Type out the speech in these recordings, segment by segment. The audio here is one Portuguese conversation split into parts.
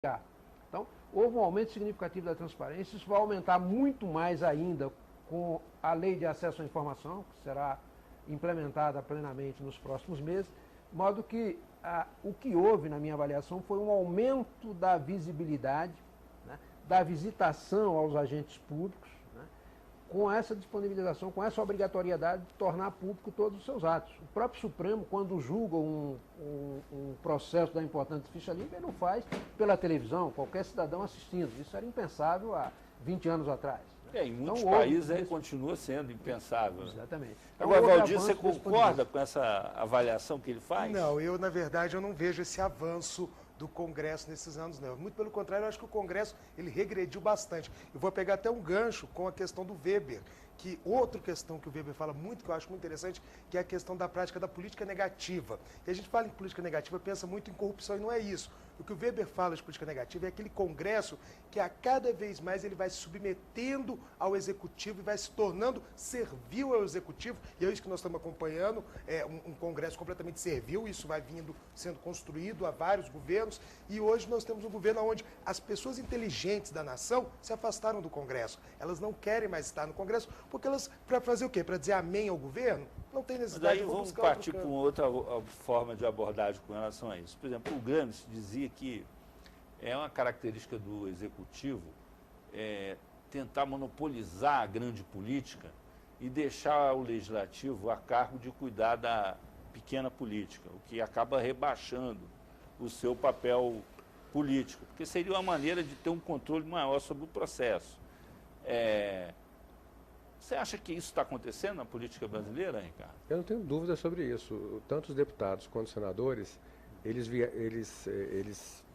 Então, houve um aumento significativo da transparência, isso vai aumentar muito mais ainda com a Lei de Acesso à Informação, que será implementada plenamente nos próximos meses, de modo que o que houve, na minha avaliação, foi um aumento da visibilidade, né, da visitação aos agentes públicos, né, com essa disponibilização, com essa obrigatoriedade de tornar público todos os seus atos. O próprio Supremo, quando julga um processo da importância de ficha limpa, ele não faz pela televisão, qualquer cidadão assistindo. Isso era impensável há 20 anos atrás. Em muitos países continua sendo impensável. Exatamente. Agora, Valdir, você concorda com essa avaliação que ele faz? Não, na verdade, eu não vejo esse avanço do Congresso nesses anos, não. Muito pelo contrário, eu acho que o Congresso ele regrediu bastante. Eu vou pegar até um gancho com a questão do Weber, que outra questão que o Weber fala muito, que eu acho muito interessante, que é a questão da prática da política negativa. E a gente fala em política negativa, pensa muito em corrupção, e não é isso. O que o Weber fala de política negativa é aquele Congresso que a cada vez mais ele vai se submetendo ao Executivo e vai se tornando servil ao Executivo, e é isso que nós estamos acompanhando, um Congresso completamente servil, isso vai sendo construído há vários governos, e hoje nós temos um governo onde as pessoas inteligentes da nação se afastaram do Congresso. Elas não querem mais estar no Congresso, porque elas, para fazer o quê? Para dizer amém ao governo? Não tem necessidade. Mas daí vamos partir com outra forma de abordagem com relação a isso. Por exemplo, o Gramsci dizia que é uma característica do executivo tentar monopolizar a grande política e deixar o legislativo a cargo de cuidar da pequena política, o que acaba rebaixando o seu papel político, porque seria uma maneira de ter um controle maior sobre o processo. Você acha que isso está acontecendo na política brasileira, Ricardo? Eu não tenho dúvida sobre isso. Tanto os deputados quanto os senadores, eles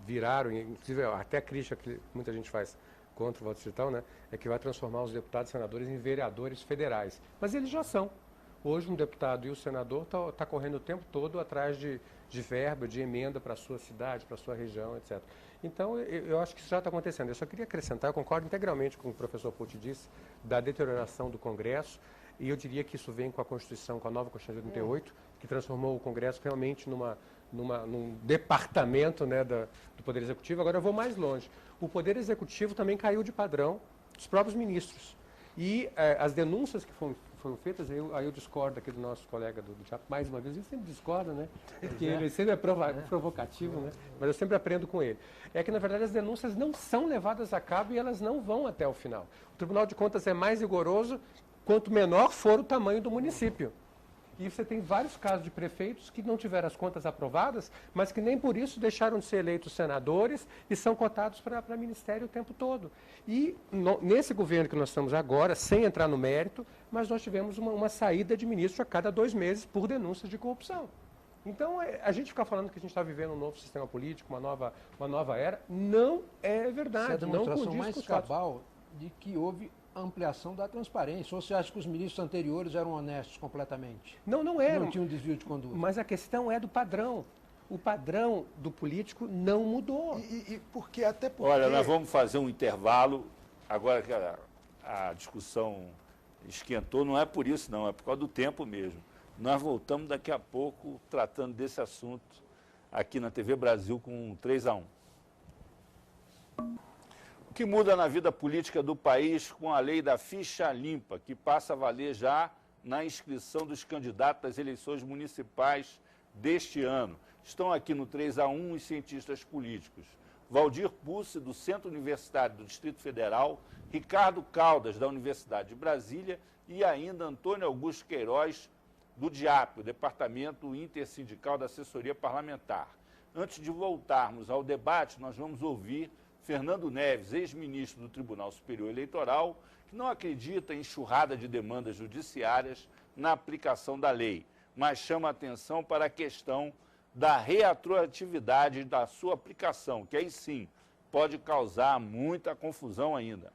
viraram, inclusive até a crítica que muita gente faz contra o voto digital, né, é que vai transformar os deputados e senadores em vereadores federais. Mas eles já são. Hoje um deputado e o senador tá correndo o tempo todo atrás de verba, de emenda para a sua cidade, para a sua região, etc. Então, eu acho que isso já está acontecendo. Eu só queria acrescentar, eu concordo integralmente com o que o professor Pucci disse, da deterioração do Congresso, e eu diria que isso vem com a Constituição, com a nova Constituição de 88, que transformou o Congresso realmente num departamento, né, do Poder Executivo. Agora eu vou mais longe. O Poder Executivo também caiu de padrão dos próprios ministros. E as denúncias que foram feitas, aí eu discordo aqui do nosso colega do Tiago, mais uma vez, ele sempre discorda, né? Porque ele sempre é provocativo, né? Mas eu sempre aprendo com ele. É que, na verdade, as denúncias não são levadas a cabo e elas não vão até o final. O Tribunal de Contas é mais rigoroso quanto menor for o tamanho do município. E você tem vários casos de prefeitos que não tiveram as contas aprovadas, mas que nem por isso deixaram de ser eleitos senadores e são cotados para ministério o tempo todo. E nesse governo que nós estamos agora, sem entrar no mérito, mas nós tivemos uma saída de ministro a cada 2 meses por denúncias de corrupção. Então, a gente ficar falando que a gente está vivendo um novo sistema político, uma nova era, não é verdade. Essa é a demonstração mais cabal de que houve ampliação da transparência. Ou você acha que os ministros anteriores eram honestos completamente? Não eram. Não tinham desvio de conduta. Mas a questão é do padrão. O padrão do político não mudou. Até porque... Olha, nós vamos fazer um intervalo. Agora que a discussão esquentou, não é por isso não, é por causa do tempo mesmo. Nós voltamos daqui a pouco tratando desse assunto aqui na TV Brasil com 3-1. O que muda na vida política do país com a lei da ficha limpa, que passa a valer já na inscrição dos candidatos às eleições municipais deste ano. Estão aqui no 3-1 os cientistas políticos. Valdir Pucci, do Centro Universitário do Distrito Federal, Ricardo Caldas, da Universidade de Brasília, e ainda Antônio Augusto Queiroz, do DIAP, o Departamento Intersindical da Assessoria Parlamentar. Antes de voltarmos ao debate, nós vamos ouvir Fernando Neves, ex-ministro do Tribunal Superior Eleitoral, que não acredita em enxurrada de demandas judiciárias na aplicação da lei, mas chama atenção para a questão da retroatividade da sua aplicação, que aí sim pode causar muita confusão ainda.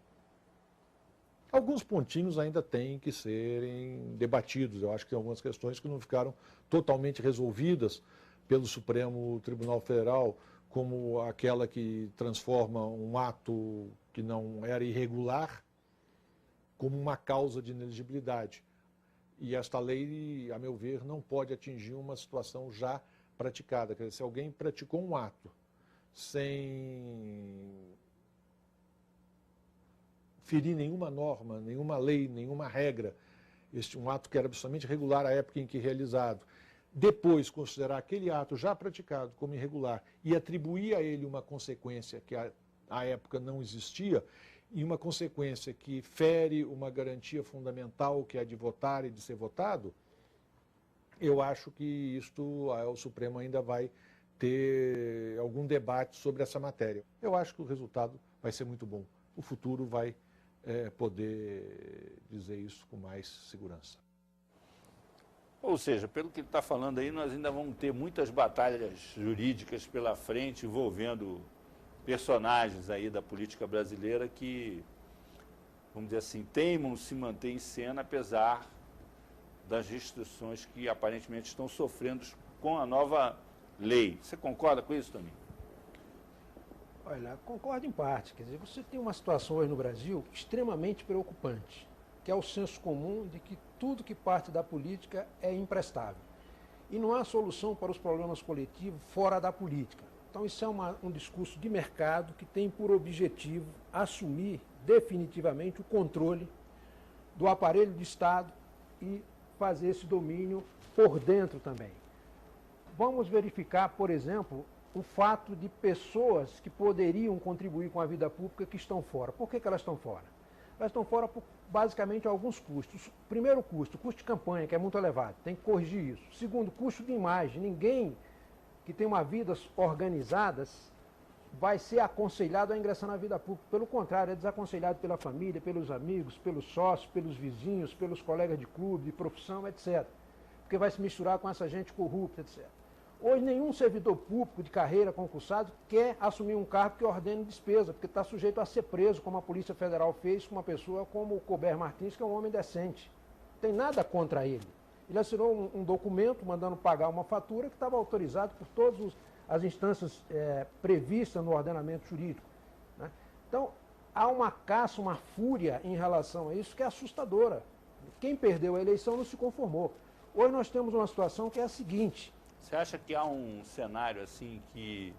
Alguns pontinhos ainda têm que serem debatidos. Eu acho que tem algumas questões que não ficaram totalmente resolvidas pelo Supremo Tribunal Federal, como aquela que transforma um ato que não era irregular como uma causa de inelegibilidade. E esta lei, a meu ver, não pode atingir uma situação já praticada. Quer dizer, se alguém praticou um ato sem ferir nenhuma norma, nenhuma lei, nenhuma regra. Um ato que era absolutamente irregular à época em que realizado. Depois, considerar aquele ato já praticado como irregular e atribuir a ele uma consequência que à época não existia, e uma consequência que fere uma garantia fundamental, que é a de votar e de ser votado, eu acho que o Supremo ainda vai ter algum debate sobre essa matéria. Eu acho que o resultado vai ser muito bom. O futuro vai poder dizer isso com mais segurança. Ou seja, pelo que ele está falando aí, nós ainda vamos ter muitas batalhas jurídicas pela frente envolvendo personagens aí da política brasileira que, vamos dizer assim, teimam se manter em cena apesar das restrições que aparentemente estão sofrendo com a nova lei. Você concorda com isso, Toninho? Olha, concordo em parte. Quer dizer, você tem uma situação hoje no Brasil extremamente preocupante, que é o senso comum de que tudo que parte da política é imprestável. E não há solução para os problemas coletivos fora da política. Então isso é um discurso de mercado que tem por objetivo assumir definitivamente o controle do aparelho de Estado e fazer esse domínio por dentro também. Vamos verificar, por exemplo, o fato de pessoas que poderiam contribuir com a vida pública que estão fora. Por que elas estão fora? Elas estão fora por basicamente alguns custos. Primeiro custo de campanha, que é muito elevado, tem que corrigir isso. Segundo, custo de imagem. Ninguém que tem uma vida organizada vai ser aconselhado a ingressar na vida pública. Pelo contrário, é desaconselhado pela família, pelos amigos, pelos sócios, pelos vizinhos, pelos colegas de clube, de profissão, etc. Porque vai se misturar com essa gente corrupta, etc. Hoje, nenhum servidor público de carreira concursado quer assumir um cargo que ordene despesa, porque está sujeito a ser preso, como a Polícia Federal fez com uma pessoa como o Colbert Martins, que é um homem decente. Não tem nada contra ele. Ele assinou um documento mandando pagar uma fatura que estava autorizado por todas as instâncias previstas no ordenamento jurídico, né? Então, há uma caça, uma fúria em relação a isso que é assustadora. Quem perdeu a eleição não se conformou. Hoje nós temos uma situação que é a seguinte. Você acha que há um cenário assim que,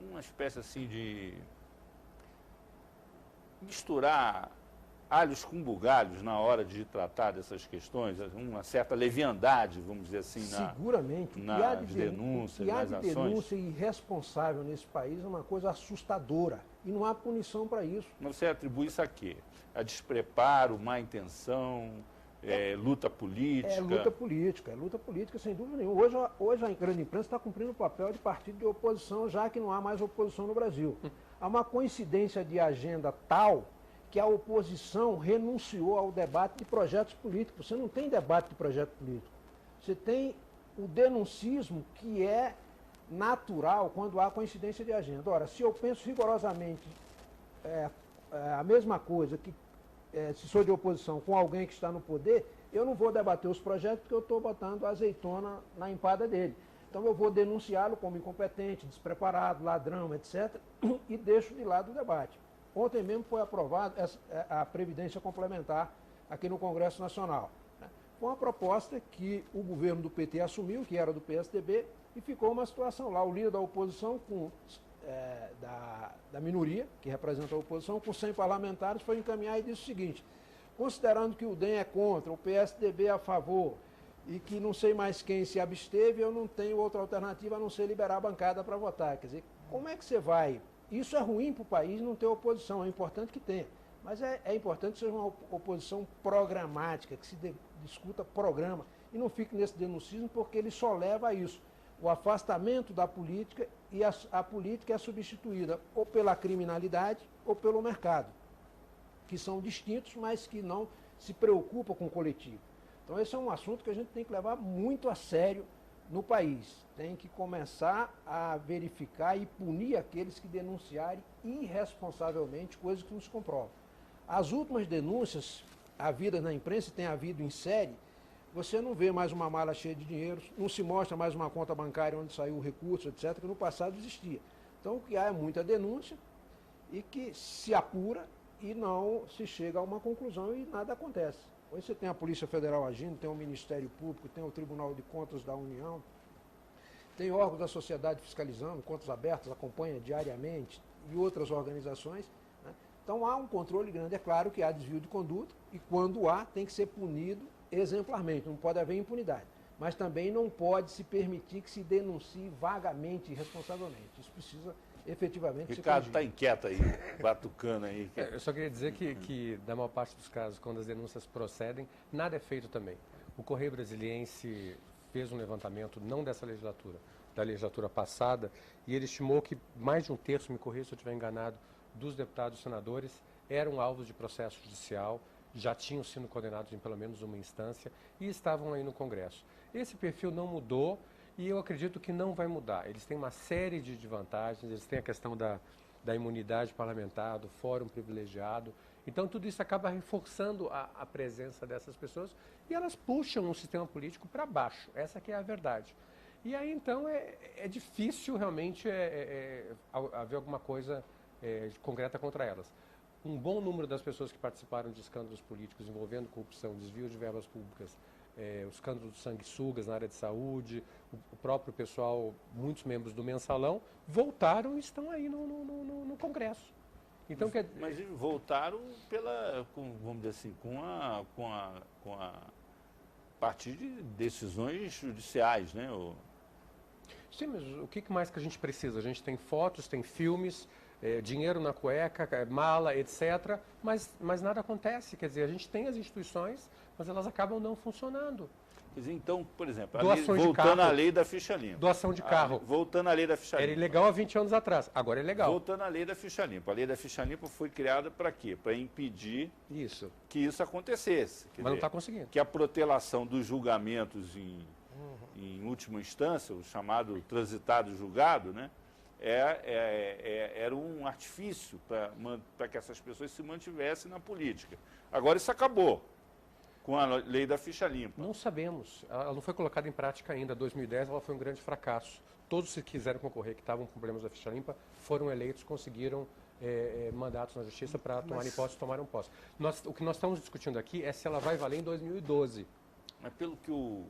uma espécie assim de misturar alhos com bugalhos na hora de tratar dessas questões, uma certa leviandade, vamos dizer assim, seguramente, nas denúncias, nas ações? O que há de denúncia irresponsável nesse país é uma coisa assustadora e não há punição para isso. Mas você atribui isso a quê? A despreparo, má intenção... luta política? É luta política, sem dúvida nenhuma. Hoje a grande imprensa está cumprindo o papel de partido de oposição, já que não há mais oposição no Brasil. Há uma coincidência de agenda tal que a oposição renunciou ao debate de projetos políticos. Você não tem debate de projeto político. Você tem o denuncismo que é natural quando há coincidência de agenda. Ora, se eu penso rigorosamente a mesma coisa que se sou de oposição com alguém que está no poder, eu não vou debater os projetos porque eu estou botando azeitona na empada dele. Então eu vou denunciá-lo como incompetente, despreparado, ladrão, etc. e deixo de lado o debate. Ontem mesmo foi aprovada a Previdência Complementar aqui no Congresso Nacional, né? Foi uma proposta que o governo do PT assumiu, que era do PSDB, e ficou uma situação lá. O líder da oposição da minoria, que representa a oposição, com 100 parlamentares, foi encaminhar e disse o seguinte: considerando que o DEM é contra, o PSDB é a favor, e que não sei mais quem se absteve, eu não tenho outra alternativa a não ser liberar a bancada para votar. Quer dizer, como é que você vai? Isso é ruim para o país não ter oposição, é importante que tenha. Mas é importante que seja uma oposição programática, que se discuta programa, e não fique nesse denuncismo, porque ele só leva a isso. O afastamento da política, e a política é substituída ou pela criminalidade ou pelo mercado, que são distintos, mas que não se preocupam com o coletivo. Então esse é um assunto que a gente tem que levar muito a sério no país. Tem que começar a verificar e punir aqueles que denunciarem irresponsavelmente coisas que não se comprovam. As últimas denúncias havidas na imprensa, tem havido em série, você não vê mais uma mala cheia de dinheiro, não se mostra mais uma conta bancária onde saiu o recurso, etc., que no passado existia. Então o que há é muita denúncia e que se apura e não se chega a uma conclusão e nada acontece. Hoje você tem a Polícia Federal agindo, tem o Ministério Público, tem o Tribunal de Contas da União, tem órgãos da sociedade fiscalizando, contas abertas, acompanha diariamente, e outras organizações, né? Então há um controle grande. É claro que há desvio de conduta, e quando há, tem que ser punido exemplarmente, não pode haver impunidade. Mas também não pode se permitir que se denuncie vagamente e irresponsavelmente. Isso precisa efetivamente ser Ricardo corrigido. está inquieto aí, batucando aí. Eu só queria dizer que, da maior parte dos casos, quando as denúncias procedem, nada é feito também. O Correio Brasiliense fez um levantamento, não dessa legislatura, da legislatura passada, e ele estimou que mais de um terço, me corrija se eu estiver enganado, dos deputados e senadores eram alvos de processo judicial, já tinham sido condenados em pelo menos uma instância e estavam aí no Congresso. Esse perfil não mudou e eu acredito que não vai mudar. Eles têm uma série de vantagens, eles têm a questão da imunidade parlamentar, do fórum privilegiado. Então, tudo isso acaba reforçando a presença dessas pessoas e elas puxam o sistema político para baixo. Essa que é a verdade. E aí, então, é difícil realmente haver alguma coisa concreta contra elas. Um bom número das pessoas que participaram de escândalos políticos envolvendo corrupção, desvio de verbas públicas, os escândalos de sanguessugas na área de saúde, o próprio pessoal, muitos membros do Mensalão, voltaram e estão aí no Congresso. Então, mas eles voltaram vamos dizer assim, com a partir de decisões judiciais, né? Sim, mas o que mais que a gente precisa? A gente tem fotos, tem filmes, dinheiro na cueca, mala, etc. Mas nada acontece. Quer dizer, a gente tem as instituições, mas elas acabam não funcionando. Quer dizer, então, por exemplo, Voltando à lei da ficha limpa. Doação de carro. Voltando à lei da ficha limpa. Era ilegal há 20 anos atrás, agora é legal. Voltando à lei da ficha limpa. A lei da ficha limpa foi criada para quê? Para impedir que isso acontecesse. Mas não está conseguindo. Que a protelação dos julgamentos em última instância, o chamado transitado julgado, né? Era um artifício para que essas pessoas se mantivessem na política. Agora isso acabou com a lei da ficha limpa. Não sabemos. Ela não foi colocada em prática ainda. Em 2010 ela foi um grande fracasso. Todos que quiseram concorrer, que estavam com problemas da ficha limpa, foram eleitos, conseguiram mandatos na justiça para tomarem posse e tomaram posse. O que nós estamos discutindo aqui é se ela vai valer em 2012. Mas pelo que o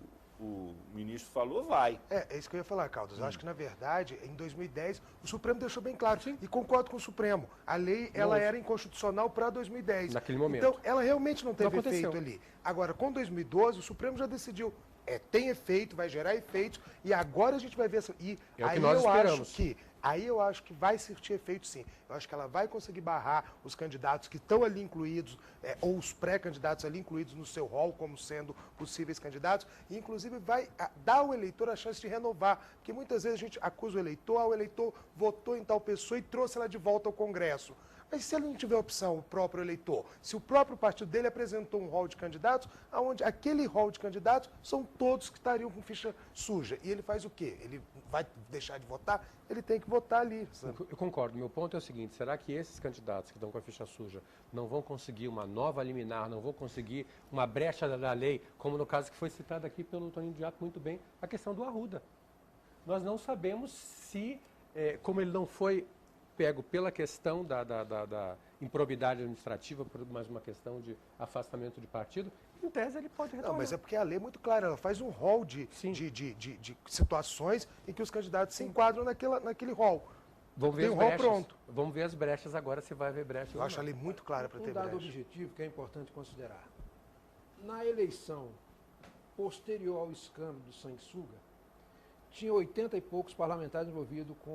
ministro falou, vai. É isso que eu ia falar, Caldas. Eu acho que, na verdade, em 2010, o Supremo deixou bem claro. Sim. E concordo com o Supremo. A lei, ela era inconstitucional para 2010. Naquele momento. Então, ela realmente não teve efeito ali. Agora, com 2012, o Supremo já decidiu. Tem efeito, vai gerar efeitos, e agora a gente vai ver... E aí que nós esperamos. Aí eu acho que vai surtir efeito, sim. Eu acho que ela vai conseguir barrar os candidatos que estão ali incluídos, ou os pré-candidatos ali incluídos no seu rol como sendo possíveis candidatos, e inclusive vai dar ao eleitor a chance de renovar. Porque muitas vezes a gente acusa o eleitor votou em tal pessoa e trouxe ela de volta ao Congresso. Mas se ele não tiver opção, o próprio eleitor, se o próprio partido dele apresentou um rol de candidatos, onde aquele rol de candidatos são todos que estariam com ficha suja. E ele faz o quê? Ele vai deixar de votar? Ele tem que votar ali. Sabe? Eu concordo. Meu ponto é o seguinte, será que esses candidatos que estão com a ficha suja não vão conseguir uma nova liminar, não vão conseguir uma brecha da lei, como no caso que foi citado aqui pelo Toninho Diato muito bem, a questão do Arruda. Nós não sabemos se, como ele não foi pego pela questão da improbidade administrativa, por mais uma questão de afastamento de partido, em tese ele pode retornar. Não, mas é porque a lei é muito clara, ela faz um rol de situações em que os candidatos se enquadram naquele rol. Vamos ver tem um rol pronto. Vamos ver as brechas agora, se vai haver brechas. Eu acho a lei muito clara para ter brecha. Um dado objetivo que é importante considerar. Na eleição posterior ao escândalo do sanguessuga, tinha 80 e poucos parlamentares envolvidos com